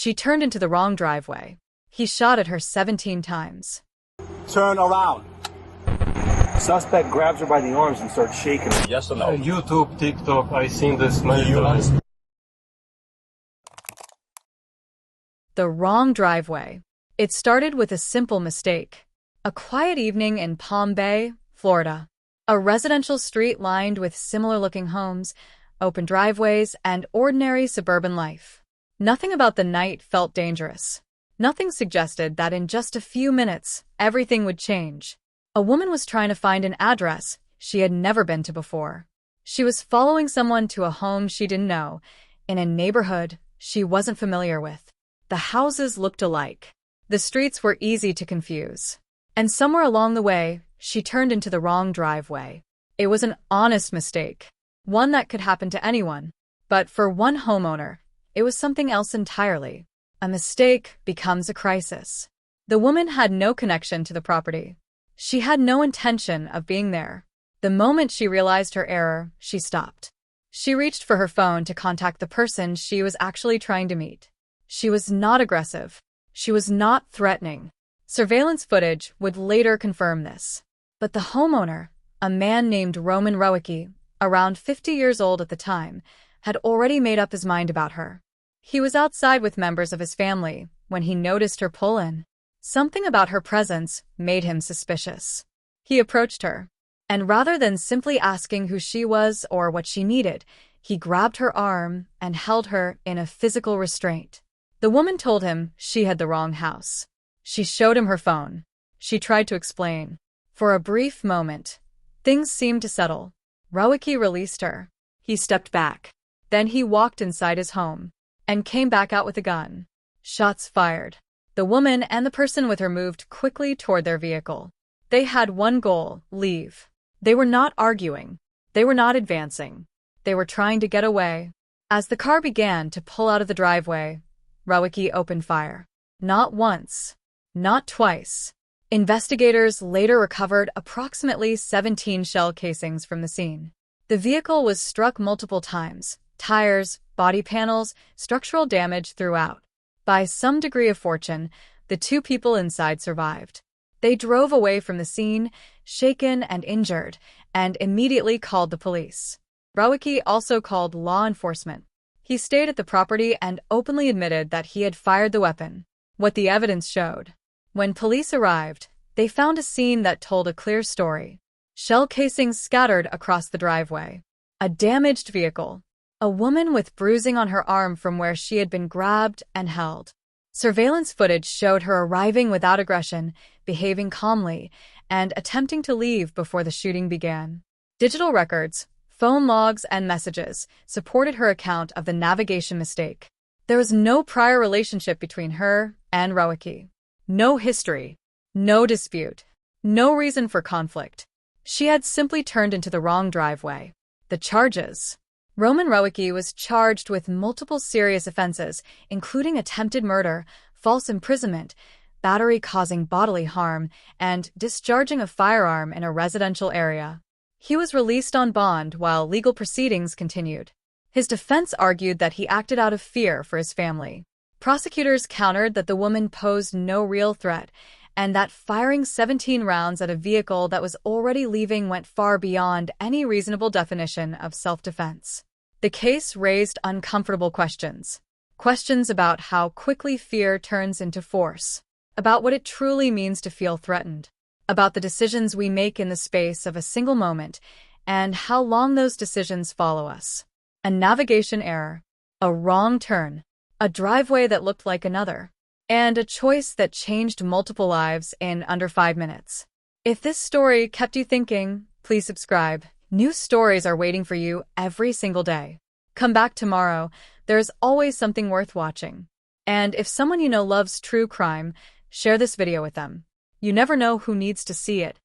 She turned into the wrong driveway. He shot at her 17 times. Turn around. Suspect grabs her by the arms and starts shaking her. Yes or no? YouTube, TikTok, I seen this many times. The wrong driveway. It started with a simple mistake. A quiet evening in Palm Bay, Florida. A residential street lined with similar-looking homes, open driveways, and ordinary suburban life. Nothing about the night felt dangerous. Nothing suggested that in just a few minutes, everything would change. A woman was trying to find an address she had never been to before. She was following someone to a home she didn't know, in a neighborhood she wasn't familiar with. The houses looked alike. The streets were easy to confuse. And somewhere along the way, she turned into the wrong driveway. It was an honest mistake, one that could happen to anyone. But for one homeowner, it was something else entirely. A mistake becomes a crisis. The woman had no connection to the property. She had no intention of being there. The moment she realized her error, she stopped. She reached for her phone to contact the person she was actually trying to meet. She was not aggressive. She was not threatening. Surveillance footage would later confirm this. But the homeowner, a man named Roman Rawicki, around 50 years old at the time, had already made up his mind about her. He was outside with members of his family when he noticed her pull in. Something about her presence made him suspicious. He approached her, and rather than simply asking who she was or what she needed, he grabbed her arm and held her in a physical restraint. The woman told him she had the wrong house. She showed him her phone. She tried to explain. For a brief moment, things seemed to settle. Rawicki released her. He stepped back. Then he walked inside his home and came back out with a gun. Shots fired. The woman and the person with her moved quickly toward their vehicle. They had one goal: leave. They were not arguing. They were not advancing. They were trying to get away. As the car began to pull out of the driveway, Rawicki opened fire. Not once. Not twice. Investigators later recovered approximately 17 shell casings from the scene. The vehicle was struck multiple times. Tires, body panels, structural damage throughout. By some degree of fortune, the two people inside survived. They drove away from the scene, shaken and injured, and immediately called the police. Rawicki also called law enforcement. He stayed at the property and openly admitted that he had fired the weapon. What the evidence showed. When police arrived, they found a scene that told a clear story. Shell casings scattered across the driveway. A damaged vehicle. A woman with bruising on her arm from where she had been grabbed and held. Surveillance footage showed her arriving without aggression, behaving calmly, and attempting to leave before the shooting began. Digital records, phone logs, and messages supported her account of the navigation mistake. There was no prior relationship between her and Rawicki. No history. No dispute. No reason for conflict. She had simply turned into the wrong driveway. The charges. Roman Rawicki was charged with multiple serious offenses, including attempted murder, false imprisonment, battery causing bodily harm, and discharging a firearm in a residential area. He was released on bond while legal proceedings continued. His defense argued that he acted out of fear for his family. Prosecutors countered that the woman posed no real threat, and that firing 17 rounds at a vehicle that was already leaving went far beyond any reasonable definition of self-defense. The case raised uncomfortable questions. Questions about how quickly fear turns into force, about what it truly means to feel threatened, about the decisions we make in the space of a single moment, and how long those decisions follow us. A navigation error, a wrong turn, a driveway that looked like another, and a choice that changed multiple lives in under 5 minutes. If this story kept you thinking, please subscribe. New stories are waiting for you every single day. Come back tomorrow. There's always something worth watching. And if someone you know loves true crime, share this video with them. You never know who needs to see it.